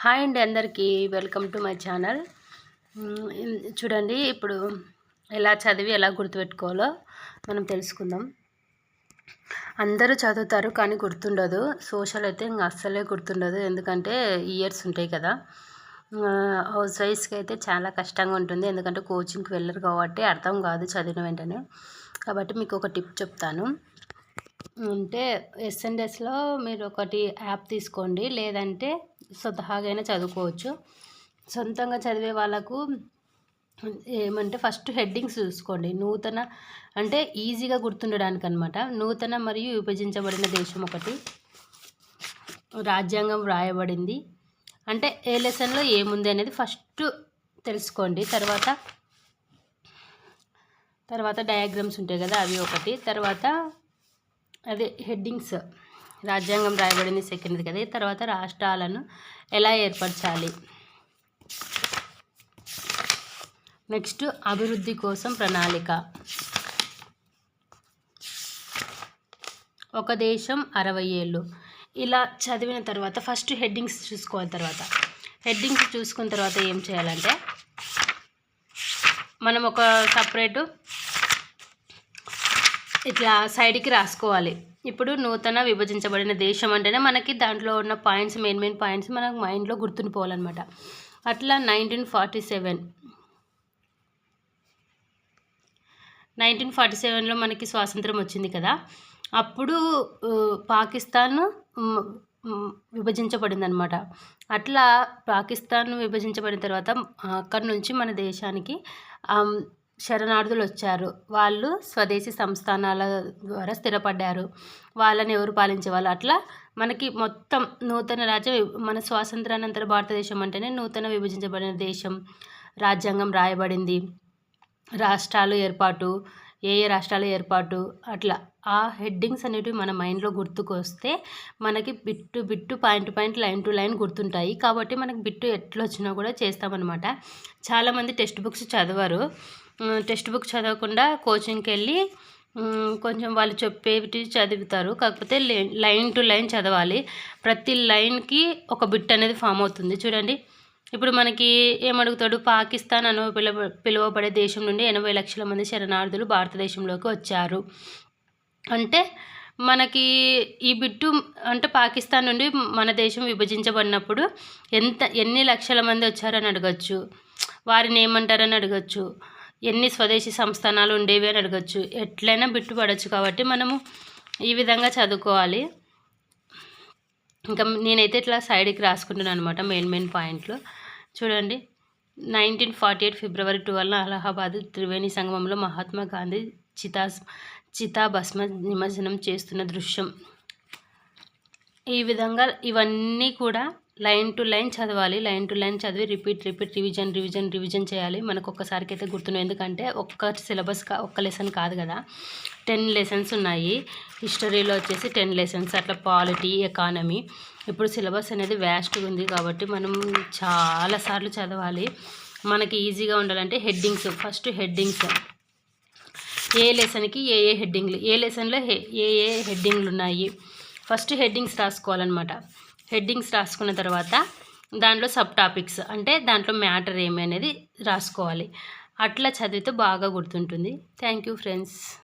Hi అండి, అందరికీ welcome to my channel. చూడండి, ఇప్పుడు ఎలా చదివి ఎలా గుర్తుపెట్టుకోవాలో మనం తెలుసుకుందాం. అందరూ చదువుతారు కానీ గుర్తుండదు. సోషల్ అయితే ఇంకా అస్సలే గుర్తుండదు, ఎందుకంటే ఇయర్స్ ఉంటాయి కదా. హౌస్ వైఫ్స్కి అయితే చాలా కష్టంగా ఉంటుంది, ఎందుకంటే కోచింగ్కి వెళ్ళరు కాబట్టి అర్థం కాదు చదివిన వెంటనే. కాబట్టి మీకు ఒక టిప్ చెప్తాను. అంటే ఎస్ఎన్ఎస్లో మీరు ఒకటి యాప్ తీసుకోండి, లేదంటే స్వతహాగా అయినా చదువుకోవచ్చు. సొంతంగా చదివే వాళ్ళకు ఏమంటే ఫస్ట్ హెడ్డింగ్స్ చూసుకోండి. నూతన అంటే ఈజీగా గుర్తుండడానికి అనమాట. నూతన మరియు విభజించబడిన దేశం ఒకటి, రాజ్యాంగం వ్రాయబడింది అంటే ఏ లెసన్లో ఏముంది అనేది ఫస్ట్ తెలుసుకోండి. తర్వాత డయాగ్రామ్స్ ఉంటాయి కదా, అవి ఒకటి. తర్వాత అదే హెడ్డింగ్స్, రాజ్యాంగం రాయబడింది సెకండ్ది కదా. తర్వాత రాష్ట్రాలను ఎలా ఏర్పరచాలి, నెక్స్ట్ అభివృద్ధి కోసం ప్రణాళిక, ఒక దేశం 60 ఏళ్ళు. ఇలా చదివిన తర్వాత ఫస్ట్ హెడ్డింగ్స్ చూసుకోవాలి. తర్వాత హెడ్డింగ్స్ చూసుకున్న తర్వాత ఏం చేయాలంటే మనం ఒక సపరేటు ఇట్లా సైడ్కి రాసుకోవాలి. ఇప్పుడు నూతన విభజించబడిన దేశం అంటేనే మనకి దాంట్లో ఉన్న పాయింట్స్, మెయిన్ పాయింట్స్ మనకు మైండ్లో గుర్తుండిపోవాలన్నమాట. అట్లా 1947లో మనకి స్వాతంత్రం వచ్చింది కదా. అప్పుడు పాకిస్తాన్ విభజించబడింది అనమాట. అట్లా పాకిస్తాన్ విభజించబడిన తర్వాత అక్కడి నుంచి మన దేశానికి శరణార్థులు వచ్చారు. వాళ్ళు స్వదేశీ సంస్థానాల ద్వారా స్థిరపడ్డారు. వాళ్ళని ఎవరు పాలించేవాళ్ళు. అట్లా మనకి మొత్తం నూతన రాజ్యం, మన స్వాతంత్రానంతర భారతదేశం అంటేనే నూతన విభజించబడిన దేశం, రాజ్యాంగం రాయబడింది, రాష్ట్రాలు ఏర్పాటు, ఏ రాష్ట్రాలు ఏర్పాటు, అట్లా ఆ హెడ్డింగ్స్ అనేటివి మన మైండ్లో గుర్తుకొస్తే మనకి bit point line to line గుర్తుంటాయి. కాబట్టి మనకి బిట్టు ఎట్లా వచ్చినా కూడా చేస్తామన్నమాట. చాలామంది టెక్స్ట్ బుక్స్ చదవరు. టెక్స్ట్ బుక్ చదవకుండా కోచింగ్కి వెళ్ళి కొంచెం వాళ్ళు చెప్పేవి చదువుతారు. కాకపోతే లైన్ టు లైన్ చదవాలి. ప్రతి లైన్కి ఒక బిట్ అనేది ఫామ్ అవుతుంది. చూడండి, ఇప్పుడు మనకి ఏమడుగుతాడు, పాకిస్తాన్ అని పిలువబడే దేశం నుండి 80 లక్షల మంది శరణార్థులు భారతదేశంలోకి వచ్చారు అంటే మనకి ఈ బిట్టు అంటే పాకిస్తాన్ నుండి మన దేశం విభజించబడినప్పుడు ఎన్ని లక్షల మంది వచ్చారని అడగచ్చు, వారిని ఏమంటారని అడగచ్చు, ఎన్ని స్వదేశీ సంస్థానాలు ఉండేవి అని అడగచ్చు. ఎట్లయినా బిట్టు పడవచ్చు. కాబట్టి మనము ఈ విధంగా చదువుకోవాలి. ఇంకా నేనైతే ఇట్లా సైడ్కి రాసుకుంటున్నాను అనమాట మెయిన్ పాయింట్లు. చూడండి, 1948 ఫిబ్రవరి 12 అలహాబాద్ త్రివేణి సంగమంలో మహాత్మా గాంధీ చితాభస్మ నిమజ్జనం చేస్తున్న దృశ్యం. ఈ విధంగా ఇవన్నీ కూడా లైన్ టు లైన్ చదవాలి. లైన్ టు లైన్ చదివి రిపీట్ రివిజన్ చేయాలి. మనకు ఒక్కసారికి అయితే గుర్తున్నాయి, ఎందుకంటే ఒక్క సిలబస్ ఒక్క లెసన్ కాదు కదా, 10 లెసన్స్ ఉన్నాయి. హిస్టరీలో వచ్చేసి 10 లెసన్స్, అట్లా పాలిటీ, ఎకానమీ. ఇప్పుడు సిలబస్ అనేది వ్యాస్ట్గా ఉంది కాబట్టి మనం చాలాసార్లు చదవాలి. మనకి ఈజీగా ఉండాలంటే హెడ్డింగ్స్, ఫస్ట్ హెడ్డింగ్స్, ఏ లెసన్కి ఏ హెడ్డింగ్లు, ఏ లెసన్లో ఏ హెడ్డింగ్లు ఉన్నాయి, ఫస్ట్ హెడ్డింగ్స్ రాసుకోవాలన్నమాట. హెడ్డింగ్స్ రాసుకున్న తర్వాత దాంట్లో సబ్ టాపిక్స్ అంటే దాంట్లో మ్యాటర్ ఏమి అనేది రాసుకోవాలి. అట్లా చదివితే బాగా గుర్తుంటుంది. Thank you friends.